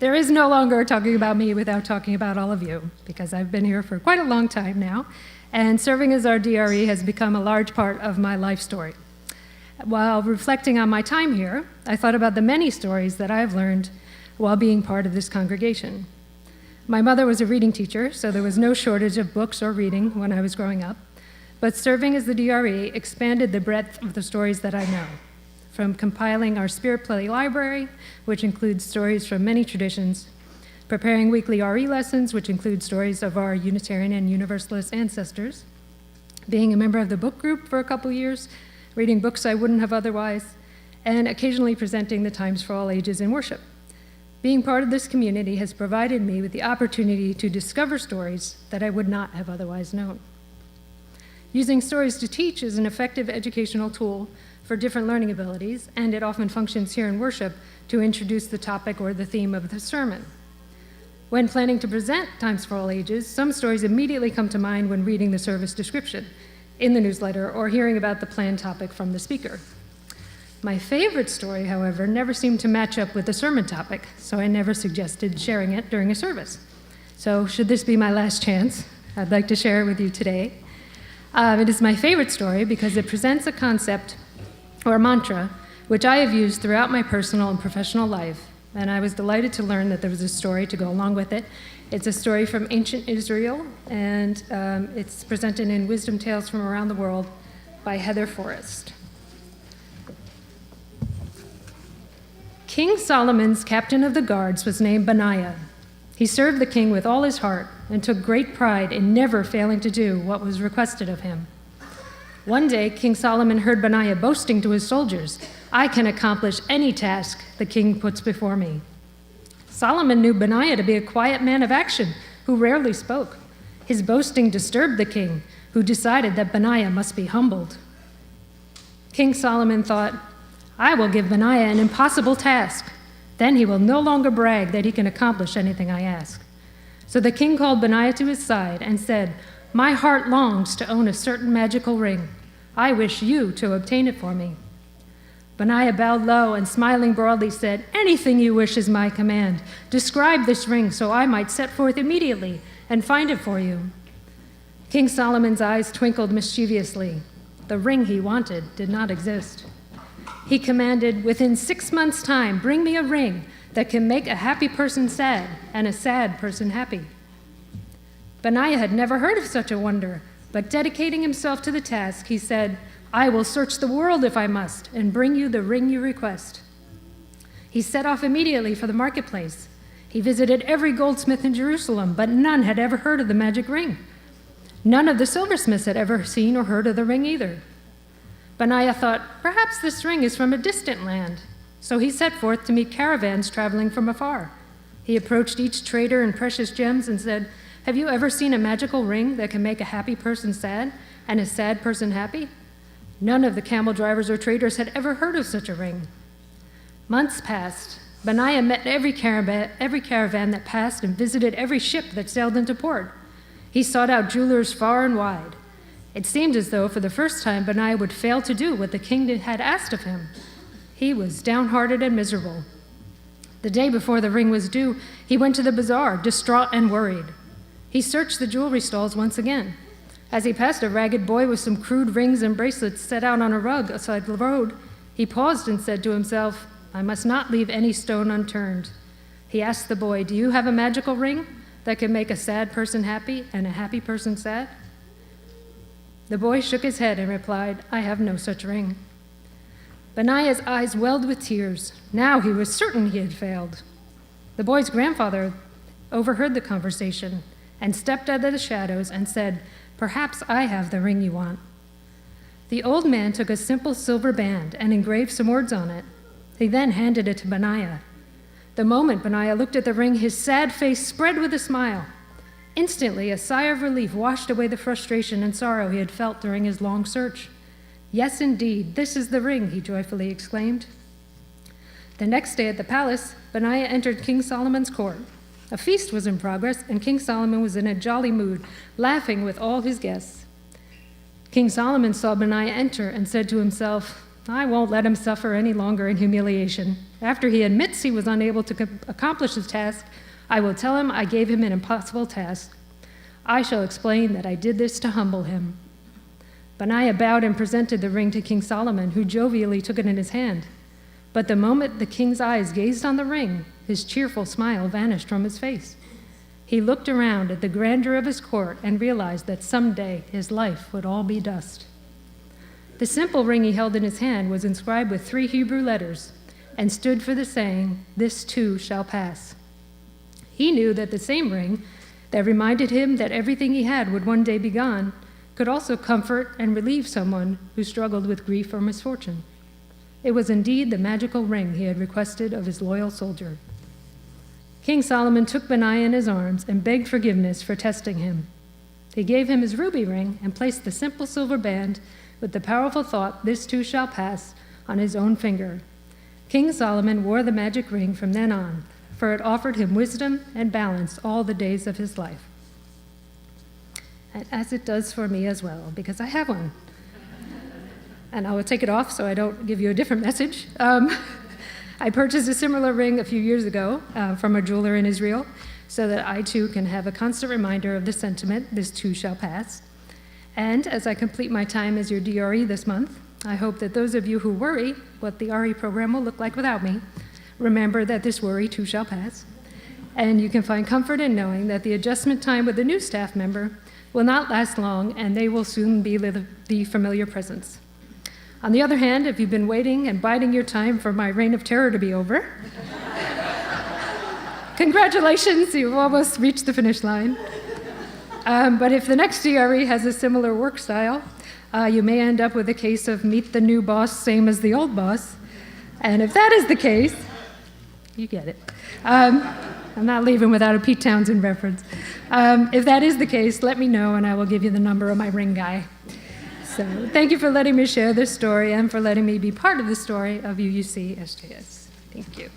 There is no longer talking about me without talking about all of you, because I've been here for quite a long time now, and serving as our DRE has become a large part of my life story. While reflecting on my time here, I thought about the many stories that I've learned while being part of this congregation. My mother was a reading teacher, so there was no shortage of books or reading when I was growing up, but serving as the DRE expanded the breadth of the stories that I know, from compiling our Spirit Play library, which includes stories from many traditions, preparing weekly RE lessons, which include stories of our Unitarian and Universalist ancestors, being a member of the book group for a couple years, reading books I wouldn't have otherwise, and occasionally presenting the Times for All Ages in worship. Being part of this community has provided me with the opportunity to discover stories that I would not have otherwise known. Using stories to teach is an effective educational tool for different learning abilities, and it often functions here in worship to introduce the topic or the theme of the sermon. When planning to present Times for All Ages, some stories immediately come to mind when reading the service description in the newsletter or hearing about the planned topic from the speaker. My favorite story, however, never seemed to match up with the sermon topic, so I never suggested sharing it during a service. So should this be my last chance, I'd like to share it with you today. It is my favorite story because it presents a concept or mantra which I have used throughout my personal and professional life, and I was delighted to learn that there was a story to go along with it. It's a story from ancient Israel, and it's presented in Wisdom Tales from Around the World by Heather Forrest. King Solomon's captain of the guards was named Benaiah. He served the king with all his heart and took great pride in never failing to do what was requested of him. One day, King Solomon heard Benaiah boasting to his soldiers, "I can accomplish any task the king puts before me." Solomon knew Benaiah to be a quiet man of action who rarely spoke. His boasting disturbed the king, who decided that Benaiah must be humbled. King Solomon thought, "I will give Benaiah an impossible task. Then he will no longer brag that he can accomplish anything I ask." So the king called Benaiah to his side and said, "My heart longs to own a certain magical ring. I wish you to obtain it for me." Benaiah bowed low and smiling broadly said, "Anything you wish is my command. Describe this ring so I might set forth immediately and find it for you." King Solomon's eyes twinkled mischievously. The ring he wanted did not exist. He commanded, "Within 6 months' time, bring me a ring that can make a happy person sad and a sad person happy." Benaiah had never heard of such a wonder, but dedicating himself to the task, he said, "I will search the world if I must, and bring you the ring you request." He set off immediately for the marketplace. He visited every goldsmith in Jerusalem, but none had ever heard of the magic ring. None of the silversmiths had ever seen or heard of the ring either. Benaiah thought, perhaps this ring is from a distant land. So he set forth to meet caravans traveling from afar. He approached each trader in precious gems and said, "Have you ever seen a magical ring that can make a happy person sad and a sad person happy?" None of the camel drivers or traders had ever heard of such a ring. Months passed. Benaiah met every caravan that passed and visited every ship that sailed into port. He sought out jewelers far and wide. It seemed as though for the first time Benaiah would fail to do what the king had asked of him. He was downhearted and miserable. The day before the ring was due, he went to the bazaar, distraught and worried. He searched the jewelry stalls once again. As he passed a ragged boy with some crude rings and bracelets set out on a rug aside the road, he paused and said to himself, "I must not leave any stone unturned." He asked the boy, "Do you have a magical ring that can make a sad person happy and a happy person sad?" The boy shook his head and replied, "I have no such ring." Benaiah's eyes welled with tears. Now he was certain he had failed. The boy's grandfather overheard the conversation and stepped out of the shadows and said, "Perhaps I have the ring you want." The old man took a simple silver band and engraved some words on it. He then handed it to Benaiah. The moment Benaiah looked at the ring, his sad face spread with a smile. Instantly, a sigh of relief washed away the frustration and sorrow he had felt during his long search. "Yes, indeed, this is the ring," he joyfully exclaimed. The next day at the palace, Benaiah entered King Solomon's court. A feast was in progress, and King Solomon was in a jolly mood, laughing with all his guests. King Solomon saw Benaiah enter and said to himself, "I won't let him suffer any longer in humiliation." After he admits he was unable to accomplish his task, I will tell him I gave him an impossible task. I shall explain that I did this to humble him." Benaiah bowed and presented the ring to King Solomon, who jovially took it in his hand. But the moment the king's eyes gazed on the ring, his cheerful smile vanished from his face. He looked around at the grandeur of his court and realized that someday his life would all be dust. The simple ring he held in his hand was inscribed with 3 Hebrew letters and stood for the saying, "This too shall pass." He knew that the same ring that reminded him that everything he had would one day be gone could also comfort and relieve someone who struggled with grief or misfortune. It was indeed the magical ring he had requested of his loyal soldier. King Solomon took Benaiah in his arms and begged forgiveness for testing him. He gave him his ruby ring and placed the simple silver band with the powerful thought, "This too shall pass," on his own finger. King Solomon wore the magic ring from then on, for it offered him wisdom and balance all the days of his life. And as it does for me as well, because I have one. And I will take it off so I don't give you a different message. I purchased a similar ring a few years ago from a jeweler in Israel so that I too can have a constant reminder of the sentiment, "This too shall pass." And as I complete my time as your DRE this month, I hope that those of you who worry what the RE program will look like without me, remember that this worry too shall pass. And you can find comfort in knowing that the adjustment time with the new staff member will not last long, and they will soon be the familiar presence. On the other hand, if you've been waiting and biding your time for my reign of terror to be over, congratulations, you've almost reached the finish line. But if the next DRE has a similar work style, you may end up with a case of meet the new boss, same as the old boss. And if that is the case, you get it. I'm not leaving without a Pete Townsend reference. If that is the case, let me know and I will give you the number of my ring guy. So thank you for letting me share this story and for letting me be part of the story of UUC SJS. Thank you.